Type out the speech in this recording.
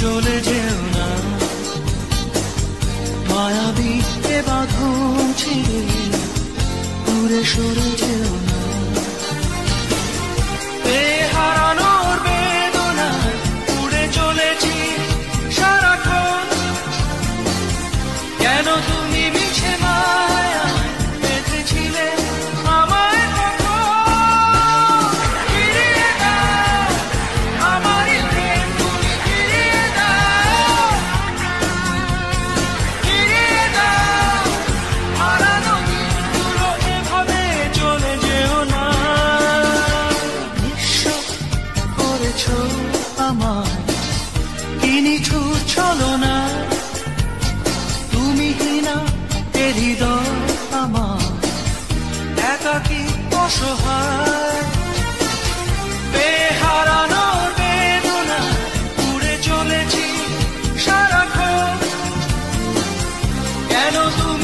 চলে যেও না, মায়াবী এ বাঁধন ছিঁড়ে দূরে সরে যেও না। হারানোর বেদনা উড়ে চলেছি সারাক্ষণ, কেন তুমি মিছে মায়া বেঁধেছিলে আমায় কখন? ফিরিয়ে দাও আমারই প্রেম, তুমি ফিরিয়ে দাও, ফিরিয়ে দাও হারানো দিনগুলো, এভাবে চলে যেও না। নিঃস্ব করেছো আমায় কি নিঠুর ছলনা, তুমি হীনা এ হৃদয় আমার একাকী অসহায়। হারানোর বেদনা উড়ে চলেছি সারাক্ষণ, কেন তুমি